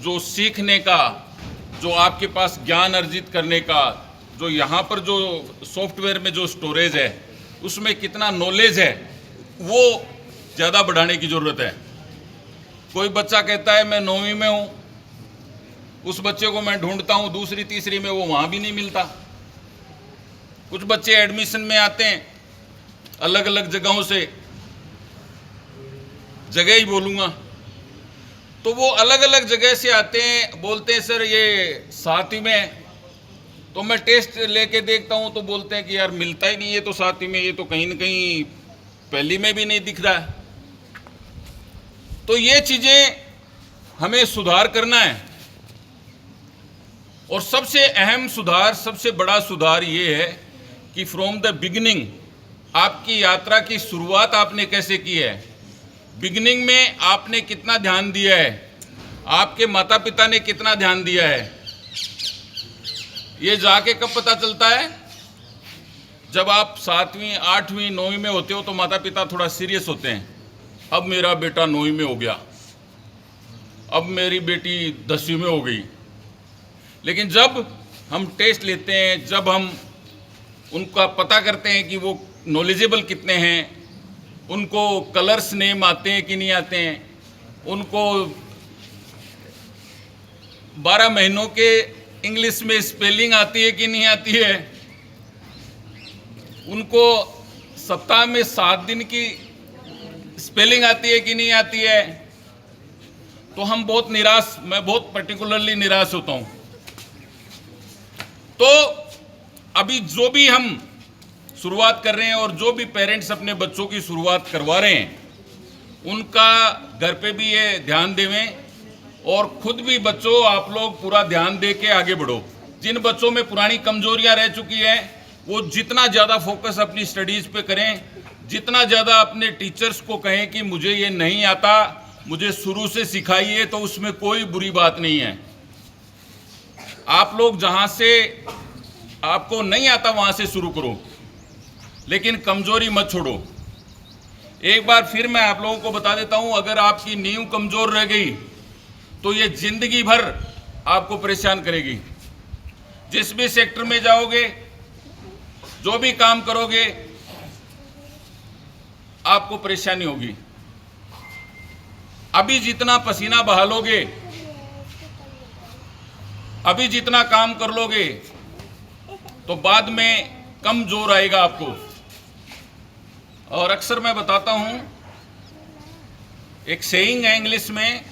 जो सीखने का, जो आपके पास ज्ञान अर्जित करने का, जो यहाँ पर जो सॉफ्टवेयर में जो स्टोरेज है उसमें कितना नॉलेज है, वो ज़्यादा बढ़ाने की ज़रूरत है। कोई बच्चा कहता है मैं 9वीं में हूँ, उस बच्चे को मैं ढूंढता हूँ दूसरी तीसरी में, वो वहाँ भी नहीं मिलता। कुछ बच्चे एडमिशन में आते हैं अलग अलग जगहों से, जगह ही बोलूँगा, तो वो अलग अलग जगह से आते हैं, बोलते हैं सर ये 7वीं में है। तो मैं टेस्ट लेके देखता हूँ तो बोलते हैं कि यार मिलता ही नहीं है, तो 7वीं में, ये तो कहीं ना कहीं पहली में भी नहीं दिख रहा है। तो ये चीज़ें हमें सुधार करना है। और सबसे अहम सुधार, सबसे बड़ा सुधार ये है कि फ्रॉम द बिगिनिंग, आपकी यात्रा की शुरुआत आपने कैसे की है, बिगिनिंग में आपने कितना ध्यान दिया है, आपके माता पिता ने कितना ध्यान दिया है, ये जाके कब पता चलता है? जब आप 7वीं 8वीं 9वीं में होते हो तो माता पिता थोड़ा सीरियस होते हैं, अब मेरा बेटा 9वीं में हो गया, अब मेरी बेटी 10वीं में हो गई। लेकिन जब हम टेस्ट लेते हैं, जब हम उनका पता करते हैं कि वो नॉलेजेबल कितने हैं, उनको कलर्स नेम आते हैं कि नहीं आते हैं, उनको 12 महीनों के इंग्लिश में स्पेलिंग आती है कि नहीं आती है, उनको सप्ताह में 7 दिन की स्पेलिंग आती है कि नहीं आती है, तो हम बहुत निराश, मैं बहुत पर्टिकुलरली निराश होता हूँ। तो अभी जो भी हम शुरुआत कर रहे हैं और जो भी पेरेंट्स अपने बच्चों की शुरुआत करवा रहे हैं, उनका घर पे भी ये ध्यान देवें और खुद भी बच्चों आप लोग पूरा ध्यान दे के आगे बढ़ो। जिन बच्चों में पुरानी कमजोरियां रह चुकी हैं वो जितना ज़्यादा फोकस अपनी स्टडीज़ पे करें, जितना ज़्यादा अपने टीचर्स को कहें कि मुझे ये नहीं आता, मुझे शुरू से सिखाइए, तो उसमें कोई बुरी बात नहीं है। आप लोग जहाँ से आपको नहीं आता वहाँ से शुरू करो, लेकिन कमजोरी मत छोड़ो। एक बार फिर मैं आप लोगों को बता देता हूँ, अगर आपकी नींव कमजोर रह गई तो ये जिंदगी भर आपको परेशान करेगी। जिस भी सेक्टर में जाओगे, जो भी काम करोगे, आपको परेशानी होगी। अभी जितना पसीना बहा लोगे, अभी जितना काम कर लोगे, तो बाद में कम जोर आएगा आपको। और अक्सर मैं बताता हूं, एक सेइंग है इंग्लिश में,